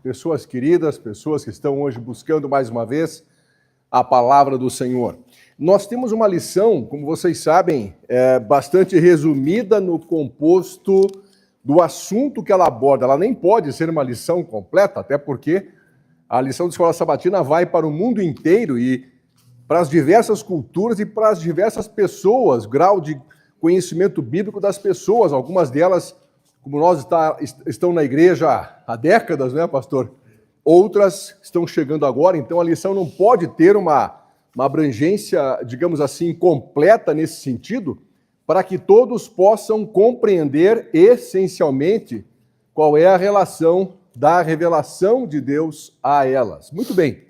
Pessoas queridas, pessoas que estão hoje buscando mais uma vez a palavra do Senhor. Nós temos uma lição, como vocês sabem, bastante resumida no composto do assunto que ela aborda. Ela nem pode ser uma lição completa, até porque a lição de escola sabatina vai para o mundo inteiro e para as diversas culturas e para as diversas pessoas, grau de conhecimento bíblico das pessoas, algumas delas, como nós estão na igreja há décadas, né, pastor? Outras estão chegando agora, então a lição não pode ter uma abrangência, digamos assim, completa nesse sentido, para que todos possam compreender essencialmente qual é a relação da revelação de Deus a elas. Muito bem,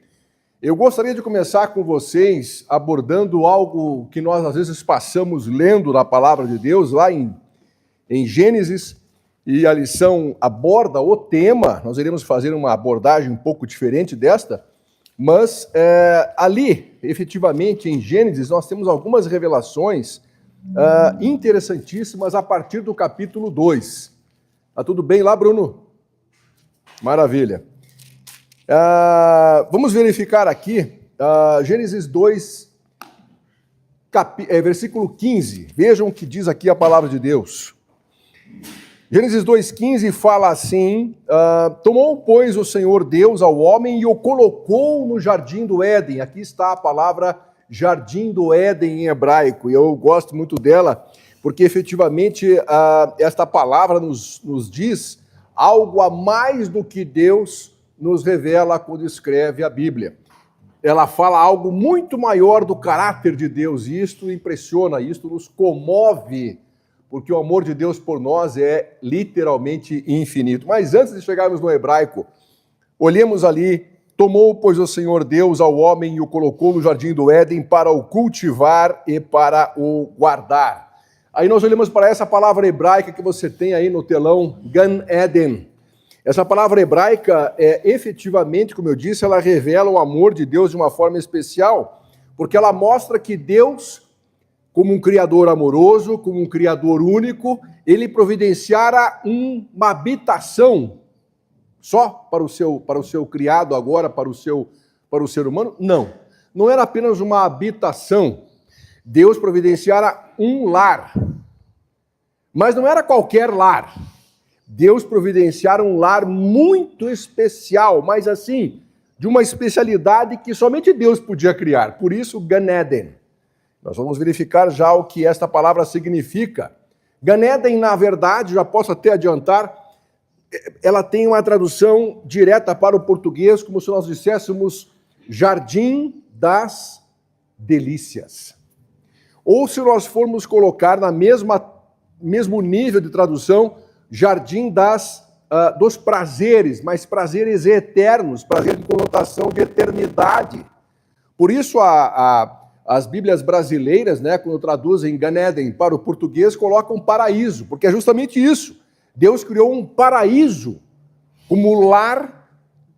eu gostaria de começar com vocês abordando algo que nós às vezes passamos lendo na palavra de Deus, lá em Gênesis. E a lição aborda o tema, nós iremos fazer uma abordagem um pouco diferente desta, mas ali, efetivamente, em Gênesis, nós temos algumas revelações interessantíssimas a partir do capítulo 2. Tá tudo bem lá, Bruno? Maravilha. Vamos verificar aqui, Gênesis 2, versículo 15. Vejam o que diz aqui a palavra de Deus. Gênesis 2,15 fala assim: tomou, pois, o Senhor Deus ao homem e o colocou no jardim do Éden. Aqui está a palavra jardim do Éden em hebraico, e eu gosto muito dela, porque efetivamente esta palavra nos diz algo a mais do que Deus nos revela quando escreve a Bíblia. Ela fala algo muito maior do caráter de Deus, e isto impressiona, isto nos comove, porque o amor de Deus por nós é literalmente infinito. Mas antes de chegarmos no hebraico, olhemos ali: tomou, pois, o Senhor Deus ao homem e o colocou no jardim do Éden para o cultivar e para o guardar. Aí nós olhamos para essa palavra hebraica que você tem aí no telão, Gan Eden. Essa palavra hebraica, efetivamente, como eu disse, ela revela o amor de Deus de uma forma especial, porque ela mostra que Deus, como um Criador amoroso, como um Criador único, ele providenciara uma habitação só para o seu criado agora, para o ser humano? Não era apenas uma habitação. Deus providenciara um lar. Mas não era qualquer lar. Deus providenciara um lar muito especial, mas assim, de uma especialidade que somente Deus podia criar. Por isso, Gan Eden. Nós vamos verificar já o que esta palavra significa. Gan Eden, na verdade, já posso até adiantar, ela tem uma tradução direta para o português, como se nós disséssemos Jardim das Delícias. Ou se nós formos colocar na mesmo nível de tradução, Jardim dos Prazeres, mas prazeres eternos, prazer de conotação de eternidade. Por isso as Bíblias brasileiras, né, quando traduzem Gan Eden para o português, colocam paraíso, porque é justamente isso. Deus criou um paraíso como lar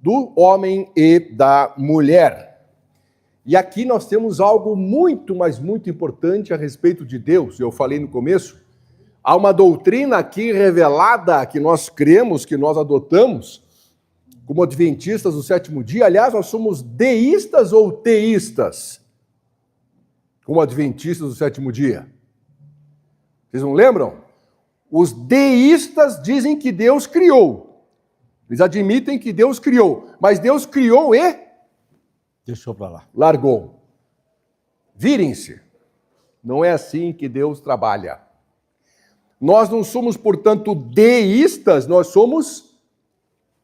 do homem e da mulher. E aqui nós temos algo muito, mas muito importante a respeito de Deus. Eu falei no começo, há uma doutrina aqui revelada que nós cremos, que nós adotamos, como adventistas do sétimo dia. Aliás, nós somos deístas ou teístas? Como adventistas do sétimo dia. Vocês não lembram? Os deístas dizem que Deus criou. Eles admitem que Deus criou. Mas Deus criou e deixou para lá. Largou. Virem-se. Não é assim que Deus trabalha. Nós não somos, portanto, deístas, nós somos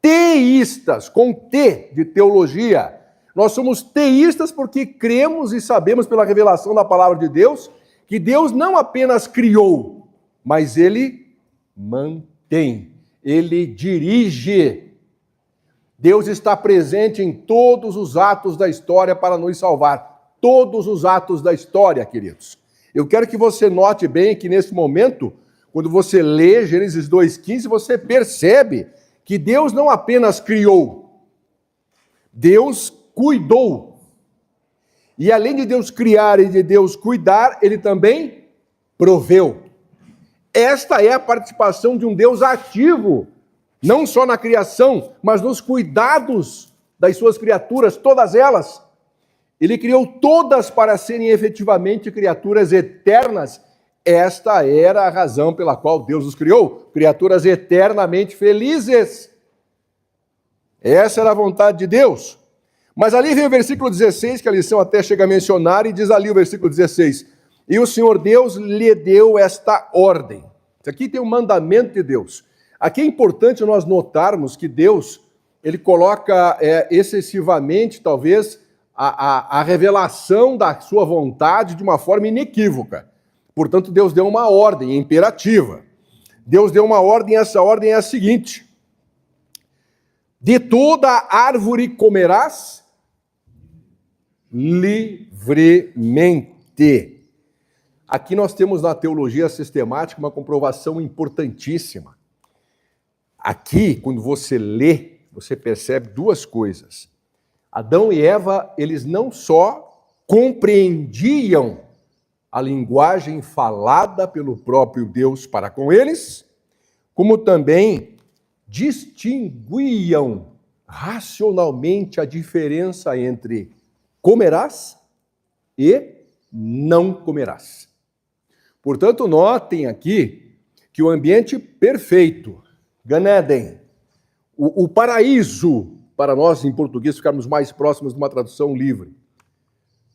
teístas, com T de teologia. Nós somos teístas porque cremos e sabemos pela revelação da palavra de Deus que Deus não apenas criou, mas Ele mantém, Ele dirige. Deus está presente em todos os atos da história para nos salvar. Todos os atos da história, queridos. Eu quero que você note bem que nesse momento, quando você lê Gênesis 2,15, você percebe que Deus não apenas criou, Deus cuidou. E além de Deus criar e de Deus cuidar, Ele também proveu. Esta é a participação de um Deus ativo Não só na criação, mas nos cuidados das suas criaturas, todas elas. Ele criou todas para serem efetivamente criaturas eternas. Esta era a razão pela qual Deus os criou, criaturas eternamente felizes. Essa era a vontade de Deus. Mas ali vem o versículo 16, que a lição até chega a mencionar, e diz ali o versículo 16: e o Senhor Deus lhe deu esta ordem. Isso aqui tem um mandamento de Deus. Aqui é importante nós notarmos que Deus, ele coloca excessivamente, talvez, a revelação da sua vontade de uma forma inequívoca. Portanto, Deus deu uma ordem imperativa. Deus deu uma ordem, e essa ordem é a seguinte: de toda árvore comerás livremente. Aqui nós temos na teologia sistemática uma comprovação importantíssima. Aqui, quando você lê, você percebe duas coisas. Adão e Eva, eles não só compreendiam a linguagem falada pelo próprio Deus para com eles, como também distinguiam racionalmente a diferença entre comerás e não comerás. Portanto, notem aqui que o ambiente perfeito, Gan Eden, o paraíso, para nós em português ficarmos mais próximos de uma tradução livre,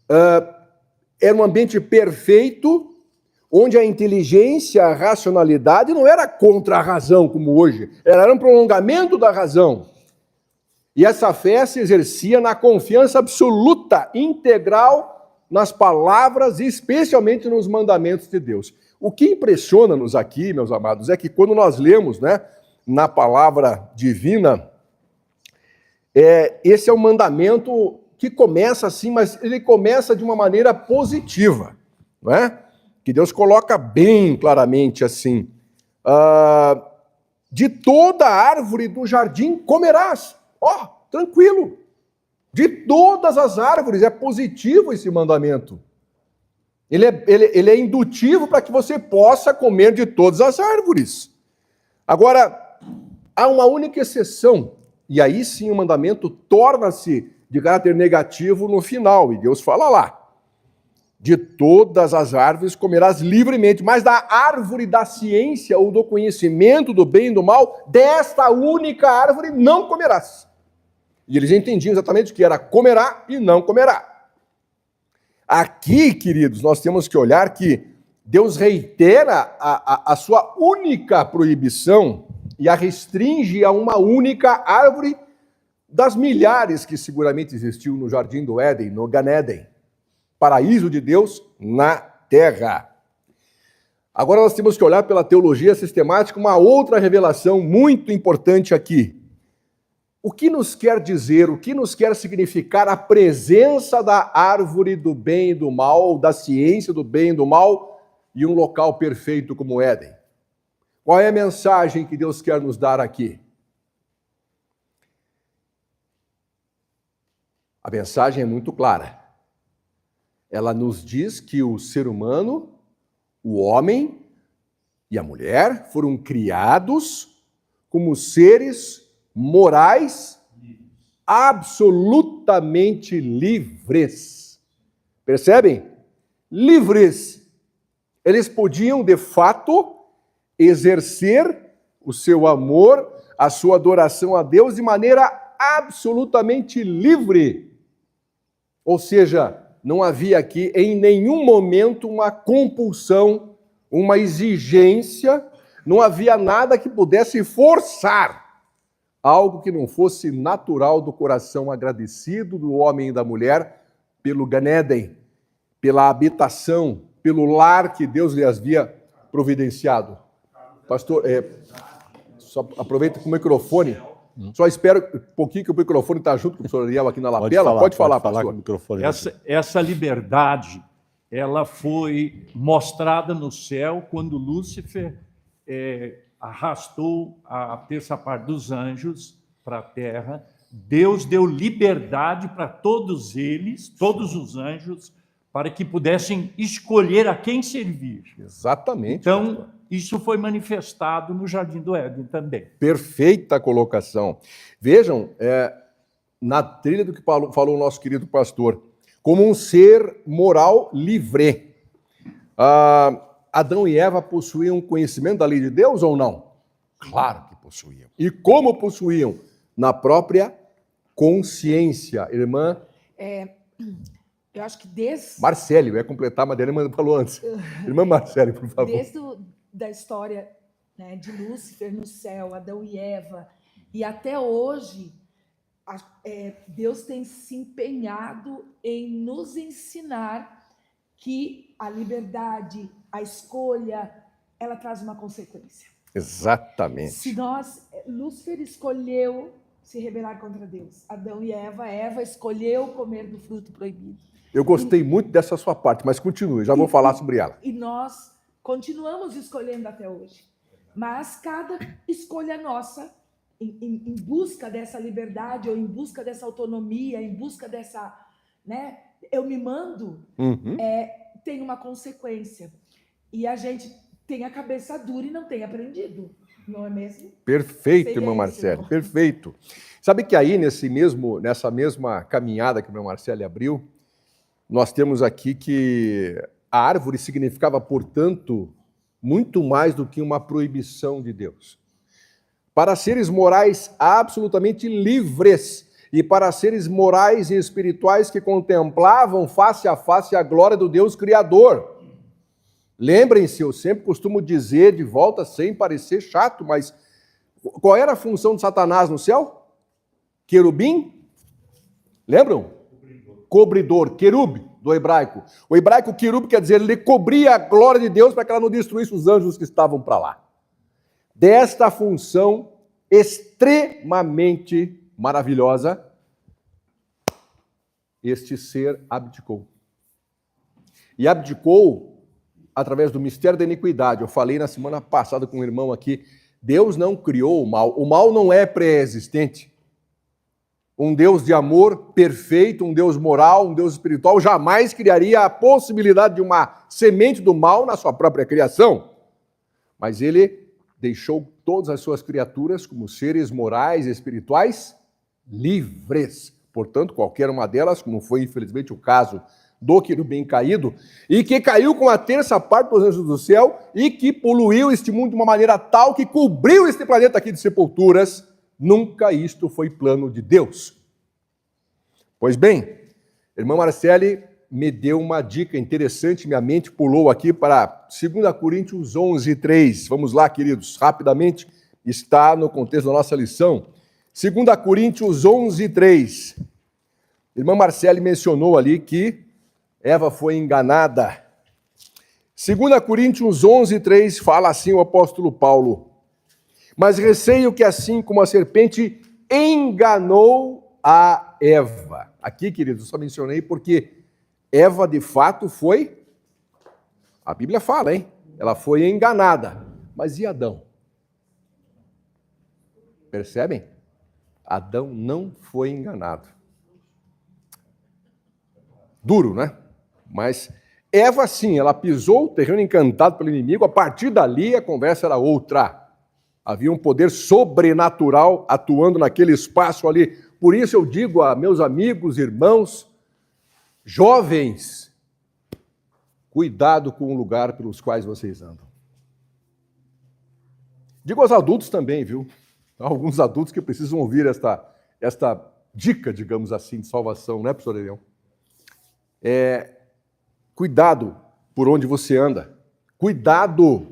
era um ambiente perfeito, onde a inteligência, a racionalidade não era contra a razão, como hoje, era um prolongamento da razão. E essa fé se exercia na confiança absoluta, integral, nas palavras e especialmente nos mandamentos de Deus. O que impressiona-nos aqui, meus amados, é que quando nós lemos, na palavra divina, esse é um mandamento que começa assim, mas ele começa de uma maneira positiva, não é? Que Deus coloca bem claramente assim: de toda árvore do jardim comerás. Tranquilo. De todas as árvores, é positivo esse mandamento. Ele é indutivo para que você possa comer de todas as árvores. Agora, há uma única exceção, e aí sim o mandamento torna-se de caráter negativo no final, e Deus fala lá: de todas as árvores comerás livremente, mas da árvore da ciência ou do conhecimento do bem e do mal, desta única árvore não comerás. E eles entendiam exatamente o que era comerá e não comerá. Aqui, queridos, nós temos que olhar que Deus reitera a sua única proibição e a restringe a uma única árvore das milhares que seguramente existiu no Jardim do Éden, no Gan Eden, paraíso de Deus na terra. Agora nós temos que olhar pela teologia sistemática uma outra revelação muito importante aqui. O que nos quer dizer, o que nos quer significar a presença da árvore do bem e do mal, da ciência do bem e do mal, e um local perfeito como Éden? Qual é a mensagem que Deus quer nos dar aqui? A mensagem é muito clara. Ela nos diz que o ser humano, o homem e a mulher foram criados como seres morais absolutamente livres. Percebem? Livres. Eles podiam, de fato, exercer o seu amor, a sua adoração a Deus de maneira absolutamente livre. Ou seja, não havia aqui em nenhum momento uma compulsão, uma exigência, não havia nada que pudesse forçar algo que não fosse natural do coração agradecido do homem e da mulher pelo Gan Eden, pela habitação, pelo lar que Deus lhe havia providenciado. Pastor, só aproveita com o microfone. Só espero um pouquinho que o microfone está junto com o professor Ariel aqui na lapela. Pode falar, pastor. Com o microfone. Essa liberdade, ela foi mostrada no céu quando Lúcifer arrastou a terça parte dos anjos para a terra. Deus deu liberdade para todos eles, todos os anjos, para que pudessem escolher a quem servir. Exatamente. Então, isso foi manifestado no Jardim do Éden também. Perfeita colocação. Vejam, na trilha do que falou o nosso querido pastor, como um ser moral livre. Adão e Eva possuíam conhecimento da lei de Deus ou não? Claro que possuíam. E como possuíam? Na própria consciência. Irmã? Eu acho que desde... Marcele, eu ia completar, mas a irmã falou antes. Irmã Marcele, por favor. Desde da história, né, de Lúcifer no céu, Adão e Eva, e até hoje, Deus tem se empenhado em nos ensinar que a liberdade, a escolha, ela traz uma consequência. Exatamente. Lúcifer escolheu se rebelar contra Deus. Adão e Eva escolheu comer do fruto proibido. Eu gostei muito dessa sua parte, mas continue, já vou falar sobre ela. E nós continuamos escolhendo até hoje. Mas cada escolha nossa, em busca dessa liberdade, ou em busca dessa autonomia, em busca dessa, né, eu me mando, tem uma consequência. E a gente tem a cabeça dura e não tem aprendido, não é mesmo? Perfeito, irmã Marcele, perfeito. Sabe que aí, nessa mesma caminhada que a irmã Marcele abriu, nós temos aqui que a árvore significava, portanto, muito mais do que uma proibição de Deus. Para seres morais absolutamente livres e para seres morais e espirituais que contemplavam face a face a glória do Deus Criador. Lembrem-se, eu sempre costumo dizer de volta, sem parecer chato, mas qual era a função de Satanás no céu? Querubim? Lembram? Cobridor, querub, do hebraico. O hebraico querub quer dizer, ele cobria a glória de Deus para que ela não destruísse os anjos que estavam para lá. Desta função extremamente maravilhosa, este ser abdicou. E abdicou através do mistério da iniquidade. Eu falei na semana passada com um irmão aqui, Deus não criou o mal. O mal não é pré-existente. Um Deus de amor perfeito, um Deus moral, um Deus espiritual, jamais criaria a possibilidade de uma semente do mal na sua própria criação. Mas ele deixou todas as suas criaturas como seres morais e espirituais livres. Portanto, qualquer uma delas, como foi infelizmente o caso do querubim caído, e que caiu com a terça parte dos anjos do céu e que poluiu este mundo de uma maneira tal que cobriu este planeta aqui de sepulturas, nunca isto foi plano de Deus. Pois bem, irmã Marcele me deu uma dica interessante, minha mente pulou aqui para 2 Coríntios 11, 3. Vamos lá, queridos, rapidamente, está no contexto da nossa lição. 2 Coríntios 11, 3. Irmã Marcele mencionou ali que Eva foi enganada. 2 Coríntios 11, 3 fala assim o apóstolo Paulo: mas receio que assim como a serpente enganou a Eva. Aqui, queridos, eu só mencionei porque Eva, de fato, foi... A Bíblia fala, hein? Ela foi enganada. Mas e Adão? Percebem? Adão não foi enganado. Duro, né? Mas Eva, sim, ela pisou o terreno encantado pelo inimigo. A partir dali, a conversa era outra. Havia um poder sobrenatural atuando naquele espaço ali. Por isso eu digo a meus amigos, irmãos, jovens, cuidado com o lugar pelos quais vocês andam. Digo aos adultos também, viu? Há alguns adultos que precisam ouvir esta dica, digamos assim, de salvação, né, professor Elião? Cuidado por onde você anda. Cuidado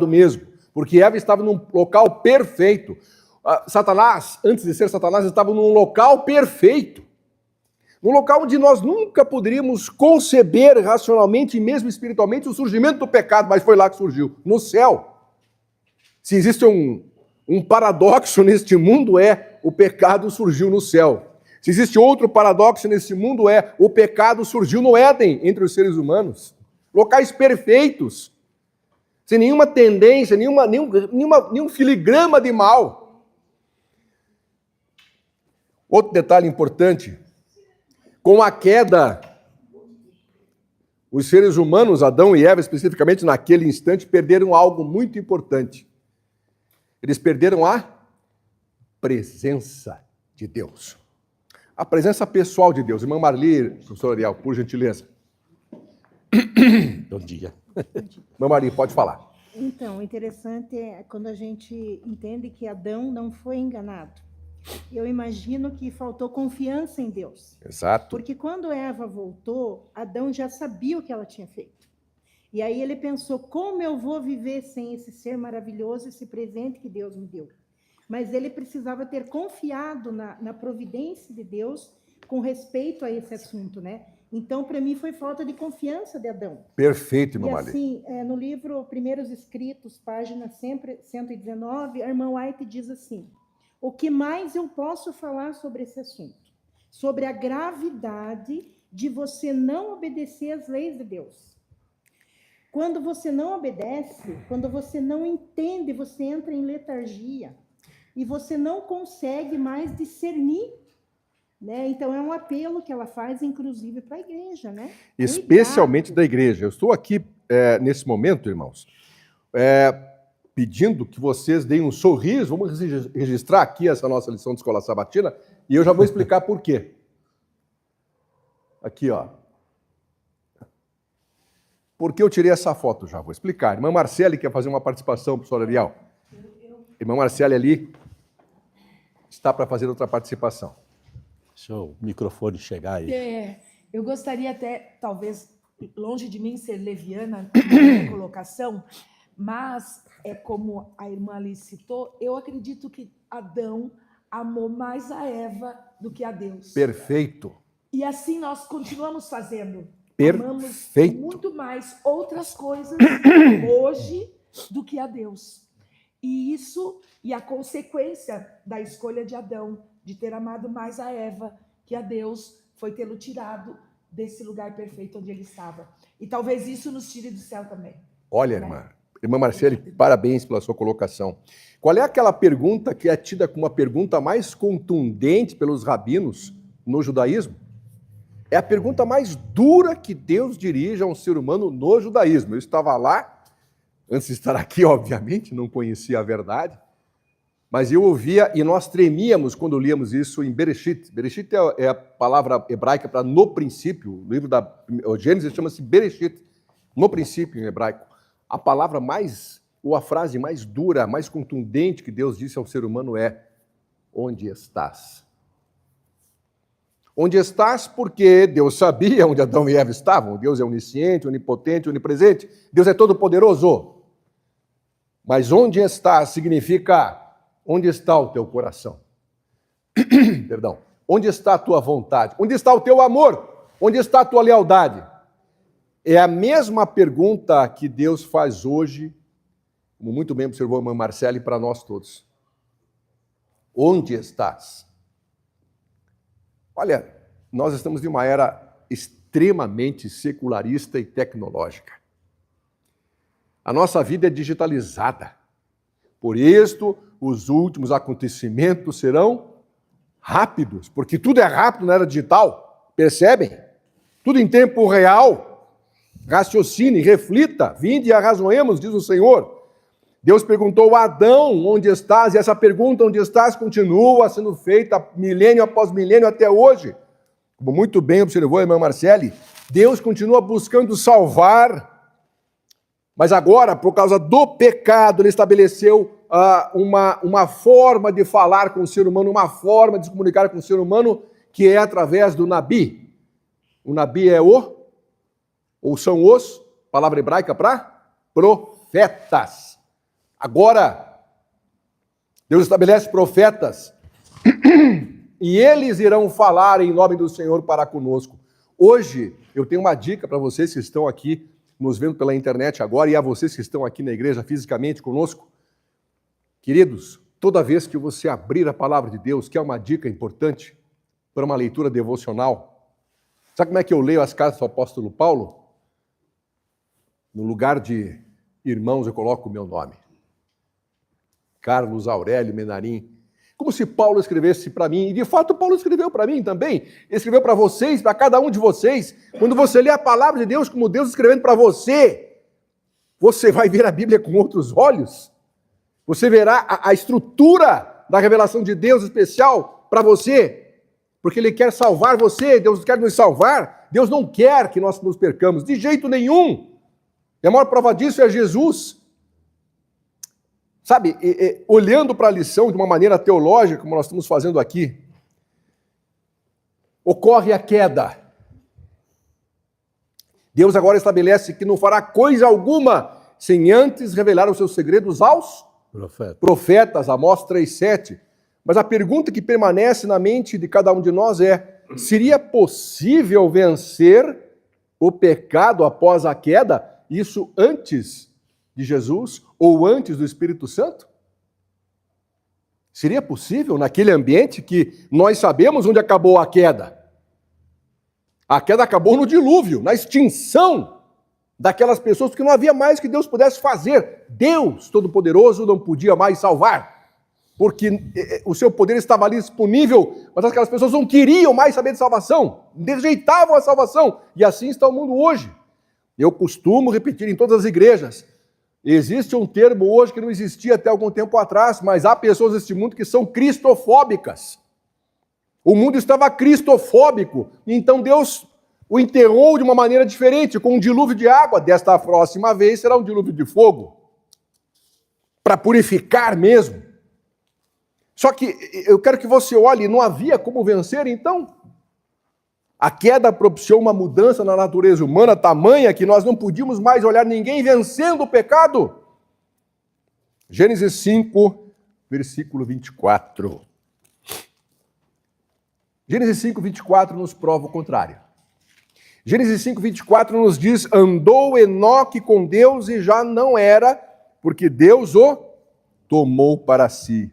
mesmo. Porque Eva estava num local perfeito. Satanás, antes de ser Satanás, estava num local perfeito. Num local onde nós nunca poderíamos conceber racionalmente e mesmo espiritualmente o surgimento do pecado, mas foi lá que surgiu, no céu. Se existe um paradoxo neste mundo, o pecado surgiu no céu. Se existe outro paradoxo nesse mundo, o pecado surgiu no Éden, entre os seres humanos. Locais perfeitos. Sem nenhuma tendência, nenhum filigrama de mal. Outro detalhe importante, com a queda, Os seres humanos, Adão e Eva, especificamente naquele instante, perderam algo muito importante. Eles perderam a presença de Deus. A presença pessoal de Deus. Irmã Marli, professor Ariel, por gentileza. Bom dia. Irmã Marli, pode falar. Então, o interessante é quando a gente entende que Adão não foi enganado. Eu imagino que faltou confiança em Deus. Exato. Porque quando Eva voltou, Adão já sabia o que ela tinha feito. E aí ele pensou, como eu vou viver sem esse ser maravilhoso, esse presente que Deus me deu? Mas ele precisava ter confiado na providência de Deus com respeito a esse assunto, né? Então, para mim, foi falta de confiança de Adão. Perfeito, irmã E Marli. assim, no livro Primeiros Escritos, página sempre 119, a irmã White diz assim: o que mais eu posso falar sobre esse assunto? Sobre a gravidade de você não obedecer às leis de Deus. Quando você não obedece, quando você não entende, você entra em letargia e você não consegue mais discernir, né? Então é um apelo que ela faz, inclusive, para a igreja, né? Especialmente da igreja. Eu estou aqui, nesse momento, irmãos, pedindo que vocês deem um sorriso. Vamos registrar aqui essa nossa lição de escola sabatina e eu já vou explicar por quê. Aqui, ó. Por que eu tirei essa foto? Já vou explicar. Irmã Marcele quer fazer uma participação, professor Ariel. Irmã Marcele ali está para fazer outra participação. Deixa o microfone chegar aí. Eu gostaria até, talvez, longe de mim ser leviana na minha colocação, mas, como a irmã ali citou, eu acredito que Adão amou mais a Eva do que a Deus. Perfeito. E assim nós continuamos fazendo. Perfeito. Amamos muito mais outras coisas hoje do que a Deus. E isso, e a consequência da escolha de Adão, de ter amado mais a Eva que a Deus, foi tê-lo tirado desse lugar perfeito onde ele estava. E talvez isso nos tire do céu também. Olha, irmã Marcele, parabéns pela sua colocação. Qual é aquela pergunta que é tida como a pergunta mais contundente pelos rabinos no judaísmo? É a pergunta mais dura que Deus dirige a um ser humano no judaísmo. Eu estava lá, antes de estar aqui, obviamente, não conhecia a verdade, mas eu ouvia e nós tremíamos quando líamos isso em Bereshit. Bereshit é a palavra hebraica para no princípio. O livro da Gênesis chama-se Bereshit, no princípio em hebraico. A palavra mais, ou a frase mais dura, mais contundente que Deus disse ao ser humano é: onde estás? Onde estás? Porque Deus sabia onde Adão e Eva estavam. Deus é onisciente, onipotente, onipresente. Deus é todo-poderoso. Mas onde estás significa onde está o teu coração. Perdão. Onde está a tua vontade? Onde está o teu amor? Onde está a tua lealdade? É a mesma pergunta que Deus faz hoje, como muito bem observou a irmã Marcele, para nós todos. Onde estás? Olha, nós estamos em uma era extremamente secularista e tecnológica. A nossa vida é digitalizada. Por isto, os últimos acontecimentos serão rápidos, porque tudo é rápido na era digital, percebem? Tudo em tempo real. Raciocine, reflita, vinde e arrazoemos, diz o Senhor. Deus perguntou a Adão, onde estás? E essa pergunta, onde estás, continua sendo feita milênio após milênio até hoje. Como muito bem observou a irmã Marcele, Deus continua buscando salvar, mas agora, por causa do pecado, ele estabeleceu uma forma de falar com o ser humano, uma forma de se comunicar com o ser humano, que é através do Nabi. O Nabi é ou são os, palavra hebraica para profetas. Agora, Deus estabelece profetas e eles irão falar em nome do Senhor para conosco. Hoje, eu tenho uma dica para vocês que estão aqui nos vendo pela internet agora e a vocês que estão aqui na igreja fisicamente conosco. Queridos, toda vez que você abrir a palavra de Deus, que é uma dica importante para uma leitura devocional, sabe como é que eu leio as cartas do apóstolo Paulo? No lugar de irmãos, eu coloco o meu nome. Carlos Aurélio Menarim. Como se Paulo escrevesse para mim, e de fato Paulo escreveu para mim também, ele escreveu para vocês, para cada um de vocês. Quando você lê a palavra de Deus como Deus escrevendo para você, você vai ver a Bíblia com outros olhos. Você verá a estrutura da revelação de Deus especial para você, porque Ele quer salvar você, Deus quer nos salvar. Deus não quer que nós nos percamos, de jeito nenhum. E a maior prova disso é Jesus. Sabe, olhando para a lição de uma maneira teológica, como nós estamos fazendo aqui, ocorre a queda. Deus agora estabelece que não fará coisa alguma sem antes revelar os seus segredos aos profetas, Amós 3,7. Mas a pergunta que permanece na mente de cada um de nós é: seria possível vencer o pecado após a queda? Isso antes de Jesus ou antes do Espírito Santo? Seria possível naquele ambiente que nós sabemos onde acabou a queda? A queda acabou no dilúvio, na extinção daquelas pessoas, porque não havia mais que Deus pudesse fazer. Deus Todo-Poderoso não podia mais salvar, porque o seu poder estava ali disponível, mas aquelas pessoas não queriam mais saber de salvação, rejeitavam a salvação, e assim está o mundo hoje. Eu costumo repetir em todas as igrejas, existe um termo hoje que não existia até algum tempo atrás, mas há pessoas neste mundo que são cristofóbicas. O mundo estava cristofóbico, então Deus o enterrou de uma maneira diferente, com um dilúvio de água. Desta próxima vez será um dilúvio de fogo, para purificar mesmo. Só que eu quero que você olhe, não havia como vencer, então? A queda propiciou uma mudança na natureza humana tamanha que nós não podíamos mais olhar ninguém vencendo o pecado. Gênesis 5, versículo 24. Gênesis 5, 24 nos prova o contrário. Gênesis 5, 24 nos diz: andou Enoque com Deus e já não era, porque Deus o tomou para si.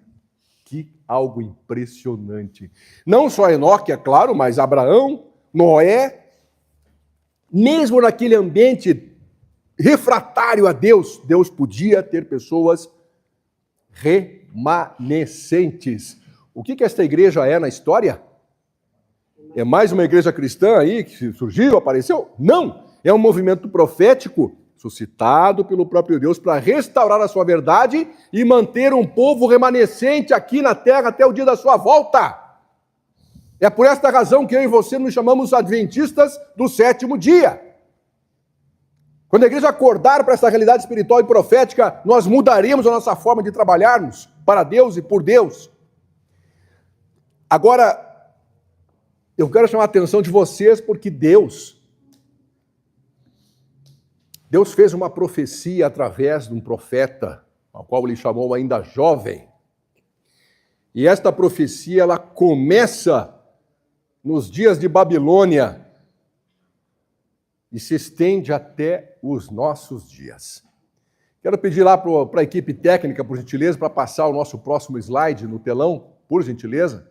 Que algo impressionante. Não só Enoque, é claro, mas Abraão, Noé, mesmo naquele ambiente refratário a Deus, Deus podia ter pessoas remanescentes. O que esta igreja é na história? É mais uma igreja cristã aí que surgiu, apareceu? Não! É um movimento profético suscitado pelo próprio Deus para restaurar a sua verdade e manter um povo remanescente aqui na terra até o dia da sua volta. É por esta razão que eu e você nos chamamos adventistas do sétimo dia. Quando a igreja acordar para essa realidade espiritual e profética, nós mudaremos a nossa forma de trabalharmos para Deus e por Deus. Agora, eu quero chamar a atenção de vocês porque Deus fez uma profecia através de um profeta, ao qual ele chamou ainda jovem. E esta profecia, ela começa nos dias de Babilônia e se estende até os nossos dias. Quero pedir lá para a equipe técnica, por gentileza, para passar o nosso próximo slide no telão, por gentileza.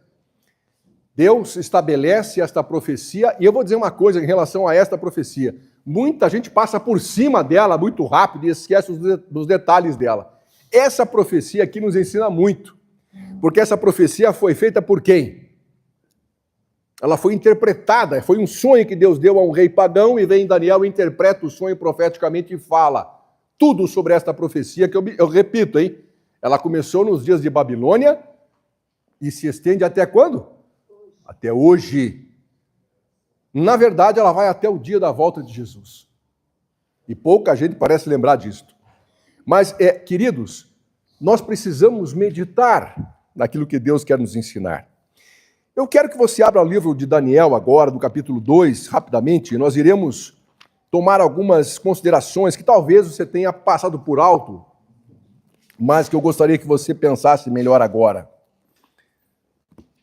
Deus estabelece esta profecia, e eu vou dizer uma coisa em relação a esta profecia. Muita gente passa por cima dela muito rápido e esquece dos detalhes dela. Essa profecia aqui nos ensina muito, porque essa profecia foi feita por quem? Ela foi interpretada, foi um sonho que Deus deu a um rei pagão, e vem Daniel e interpreta o sonho profeticamente e fala tudo sobre esta profecia, que eu repito, hein? Ela começou nos dias de Babilônia e se estende até quando? Até hoje. Na verdade, ela vai até o dia da volta de Jesus. E pouca gente parece lembrar disto. Mas, queridos, nós precisamos meditar naquilo que Deus quer nos ensinar. Eu quero que você abra o livro de Daniel agora, do capítulo 2, rapidamente, e nós iremos tomar algumas considerações que talvez você tenha passado por alto, mas que eu gostaria que você pensasse melhor agora.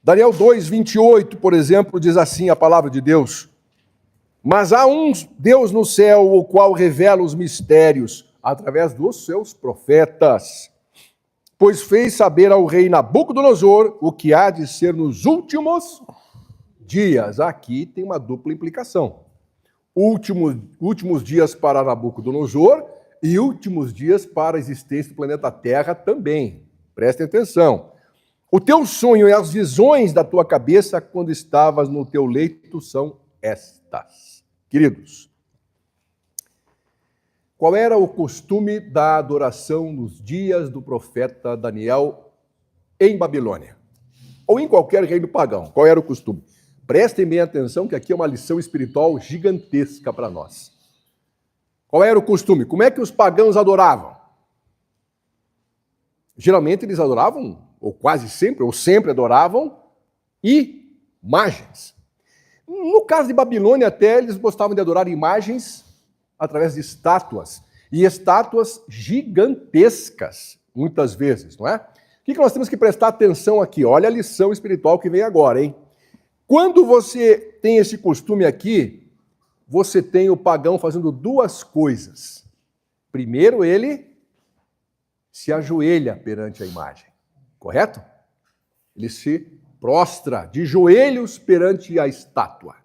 Daniel 2, 28, por exemplo, diz assim a palavra de Deus: mas há um Deus no céu, o qual revela os mistérios através dos seus profetas, pois fez saber ao rei Nabucodonosor o que há de ser nos últimos dias. Aqui tem uma dupla implicação. Últimos dias para Nabucodonosor e últimos dias para a existência do planeta Terra também. Prestem atenção. O teu sonho e as visões da tua cabeça quando estavas no teu leito são estas. Queridos, qual era o costume da adoração nos dias do profeta Daniel em Babilônia? Ou em qualquer reino pagão? Qual era o costume? Prestem bem atenção que aqui é uma lição espiritual gigantesca para nós. Qual era o costume? Como é que os pagãos adoravam? Geralmente eles adoravam, ou quase sempre, ou sempre adoravam, imagens. No caso de Babilônia até, eles gostavam de adorar imagens através de estátuas. E estátuas gigantescas, muitas vezes, não é? O que nós temos que prestar atenção aqui? Olha a lição espiritual que vem agora, hein? Quando você tem esse costume aqui, você tem o pagão fazendo duas coisas. Primeiro, ele se ajoelha perante a imagem, correto? Ele se prostra de joelhos perante a estátua.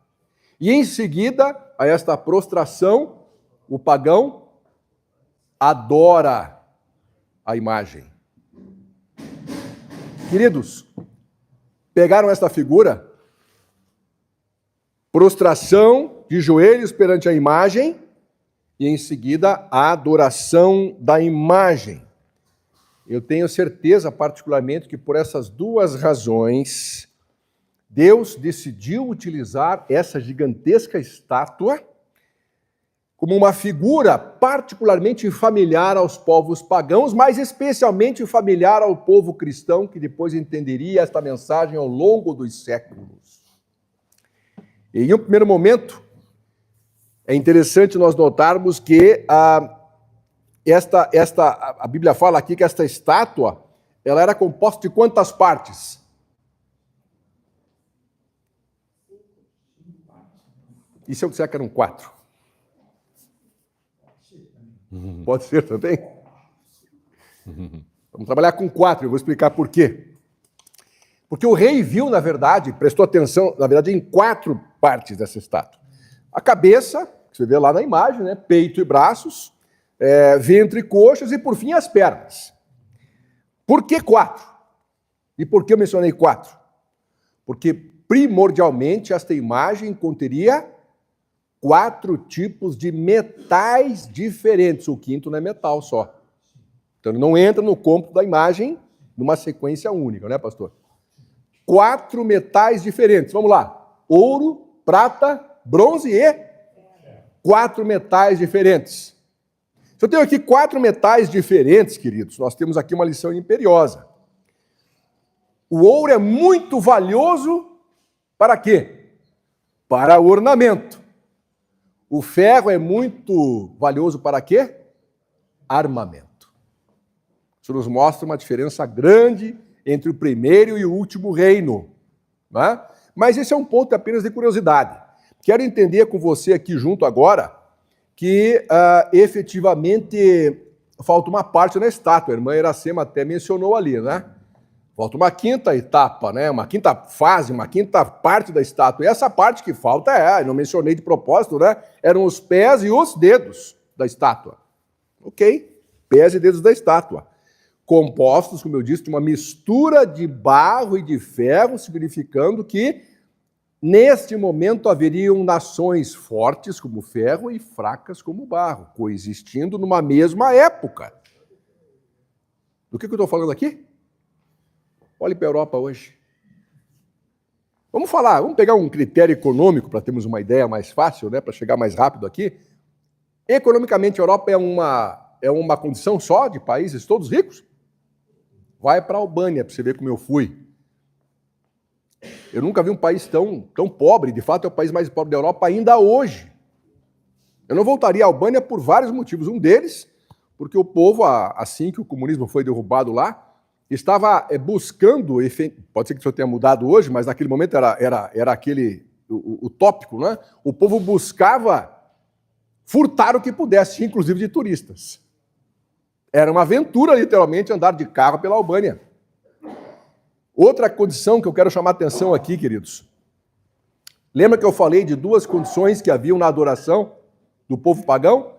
E em seguida, a esta prostração, o pagão adora a imagem. Queridos, pegaram esta figura? Prostração de joelhos perante a imagem e em seguida a adoração da imagem. Eu tenho certeza, particularmente, que por essas duas razões, Deus decidiu utilizar essa gigantesca estátua como uma figura particularmente familiar aos povos pagãos, mas especialmente familiar ao povo cristão, que depois entenderia esta mensagem ao longo dos séculos. E em um primeiro momento, é interessante nós notarmos que a Bíblia fala aqui que esta estátua, ela era composta de quantas partes? E se eu disser que eram 4? Pode ser também? Vamos trabalhar com 4, eu vou explicar por quê. Porque o rei viu, na verdade, prestou atenção, na verdade, em 4 partes dessa estátua. A cabeça, que você vê lá na imagem, né? Peito e braços, ventre e coxas e, por fim, as pernas. Por que 4? E por que eu mencionei 4? Porque, primordialmente, esta imagem conteria 4 tipos de metais diferentes. O quinto não é metal só. Então, ele não entra no cômputo da imagem numa sequência única, né, pastor? 4 metais diferentes. Vamos lá. Ouro, prata, bronze e 4 metais diferentes. Se eu tenho aqui 4 metais diferentes, queridos, nós temos aqui uma lição imperiosa. O ouro é muito valioso para quê? Para ornamento. O ferro é muito valioso para quê? Armamento. Isso nos mostra uma diferença grande entre o primeiro e o último reino. Né? Mas esse é um ponto apenas de curiosidade. Quero entender com você aqui junto agora que efetivamente falta uma parte na estátua. A irmã Iracema até mencionou ali, né? Falta uma quinta etapa, né? Uma quinta fase, uma quinta parte da estátua. E essa parte que falta não mencionei de propósito, né? Eram os pés e os dedos da estátua. Ok? Pés e dedos da estátua. Compostos, como eu disse, de uma mistura de barro e de ferro, significando que neste momento haveriam nações fortes como o ferro e fracas como o barro, coexistindo numa mesma época. Do que eu estou falando aqui? Olhe para a Europa hoje. Vamos pegar um critério econômico para termos uma ideia mais fácil, né, para chegar mais rápido aqui. Economicamente, a Europa é uma condição só de países todos ricos? Vai para a Albânia para você ver como eu fui. Eu nunca vi um país tão pobre, de fato é o país mais pobre da Europa ainda hoje. Eu não voltaria à Albânia por vários motivos. Um deles, porque o povo, assim que o comunismo foi derrubado lá, estava buscando, pode ser que isso tenha mudado hoje, mas naquele momento era aquele, o tópico, né? O povo buscava furtar o que pudesse, inclusive de turistas. Era uma aventura, literalmente, andar de carro pela Albânia. Outra condição que eu quero chamar a atenção aqui, queridos. Lembra que eu falei de 2 condições que haviam na adoração do povo pagão?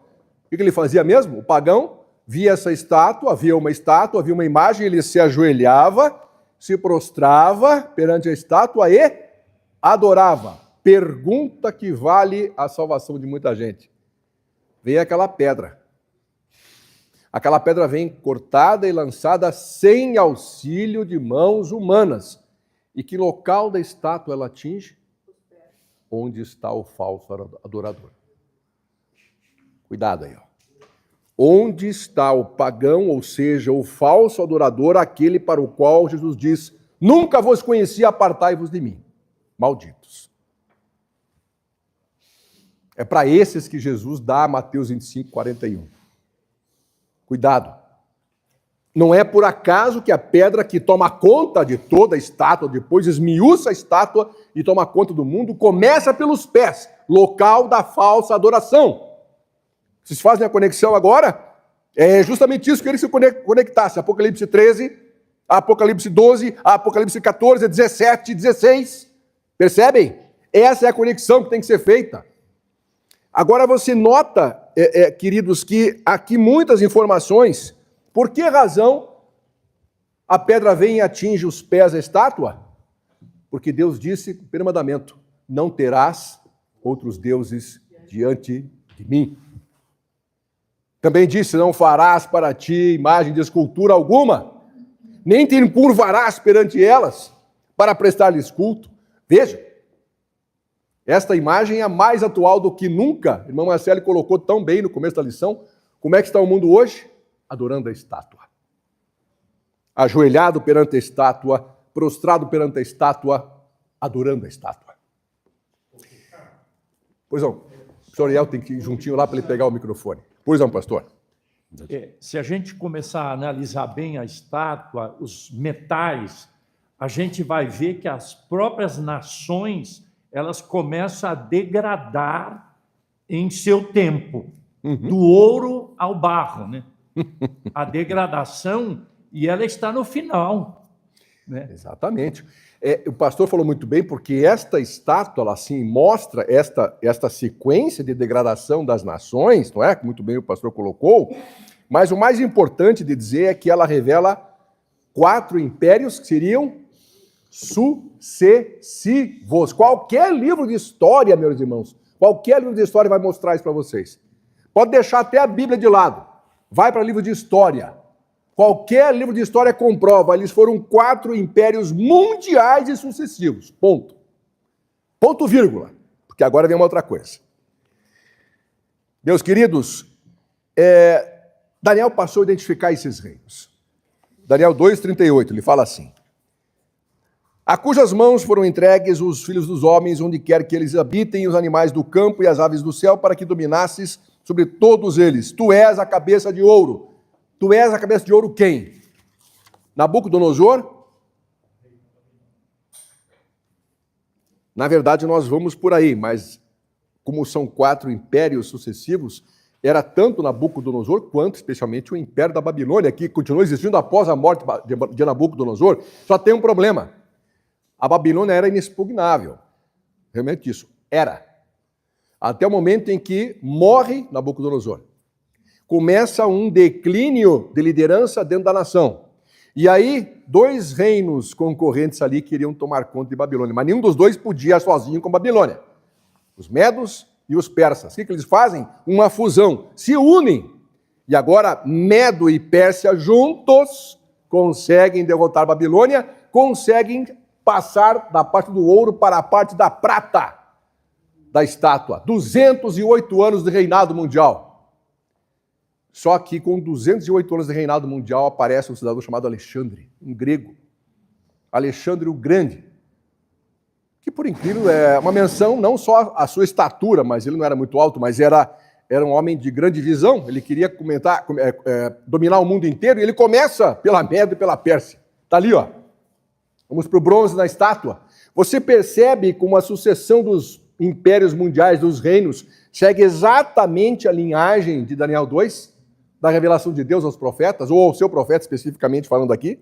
O que ele fazia mesmo? O pagão via essa estátua, havia uma imagem, ele se ajoelhava, se prostrava perante a estátua e adorava. Pergunta que vale a salvação de muita gente. Vem aquela pedra. Aquela pedra vem cortada e lançada sem auxílio de mãos humanas. E que local da estátua ela atinge? Onde está o falso adorador. Cuidado aí, ó. Onde está o pagão, ou seja, o falso adorador, aquele para o qual Jesus diz: nunca vos conheci, apartai-vos de mim, malditos. É para esses que Jesus dá Mateus 25, 41. Cuidado. Não é por acaso que a pedra que toma conta de toda a estátua, depois esmiuça a estátua e toma conta do mundo, começa pelos pés, local da falsa adoração. Vocês fazem a conexão agora? É justamente isso que ele se conectasse. Apocalipse 13, Apocalipse 12, Apocalipse 14, 17, 16. Percebem? Essa é a conexão que tem que ser feita. Agora você nota, queridos, que aqui muitas informações. Por que razão a pedra vem e atinge os pés da estátua? Porque Deus disse, primeiro mandamento, não terás outros deuses diante de mim. Também disse, não farás para ti imagem de escultura alguma, nem te encurvarás perante elas para prestar-lhes culto. Veja, esta imagem é mais atual do que nunca. O irmão Marcelo colocou tão bem no começo da lição. Como é que está o mundo hoje? Adorando a estátua. Ajoelhado perante a estátua, prostrado perante a estátua, adorando a estátua. Pois não, o senhor Ariel tem que ir juntinho lá para ele pegar o microfone. Pois não, pastor. Se a gente começar a analisar bem a estátua, os metais, a gente vai ver que as próprias nações, elas começam a degradar em seu tempo, do ouro ao barro, né? A degradação, e ela está no final, né? Exatamente. O pastor falou muito bem, porque esta estátua, ela assim mostra esta sequência de degradação das nações, não é? Muito bem o pastor colocou, mas o mais importante de dizer é que ela revela 4 impérios que seriam sucessivos. Qualquer livro de história, meus irmãos, qualquer livro de história vai mostrar isso para vocês. Pode deixar até a Bíblia de lado. Vai para livro de história. Qualquer livro de história comprova, eles foram 4 impérios mundiais e sucessivos. Ponto. Ponto, vírgula. Porque agora vem uma outra coisa. Meus queridos, Daniel passou a identificar esses reinos. Daniel 2,38, ele fala assim: a cujas mãos foram entregues os filhos dos homens, onde quer que eles habitem, os animais do campo e as aves do céu, para que dominasses sobre todos eles. Tu és a cabeça de ouro. Tu és a cabeça de ouro quem? Nabucodonosor? Na verdade, nós vamos por aí, mas como são 4 impérios sucessivos, era tanto Nabucodonosor quanto, especialmente, o Império da Babilônia, que continuou existindo após a morte de Nabucodonosor. Só tem um problema. A Babilônia era inexpugnável. Realmente isso. Era. Até o momento em que morre Nabucodonosor. Começa um declínio de liderança dentro da nação. E aí, 2 reinos concorrentes ali queriam tomar conta de Babilônia, mas nenhum dos 2 podia sozinho com Babilônia. Os medos e os persas. O que eles fazem? Uma fusão. Se unem. E agora, Medo e Pérsia juntos conseguem derrotar Babilônia, conseguem passar da parte do ouro para a parte da prata da estátua. 208 anos de reinado mundial. Só que com 208 anos de reinado mundial aparece um cidadão chamado Alexandre, um grego. Alexandre o Grande. Que, por incrível, é uma menção não só à sua estatura, mas ele não era muito alto, mas era um homem de grande visão. Ele queria dominar o mundo inteiro, e ele começa pela Média e pela Pérsia. Está ali, ó. Vamos para o bronze na estátua. Você percebe como a sucessão dos impérios mundiais, dos reinos, segue exatamente a linhagem de Daniel 2, da revelação de Deus aos profetas, ou ao seu profeta especificamente falando aqui.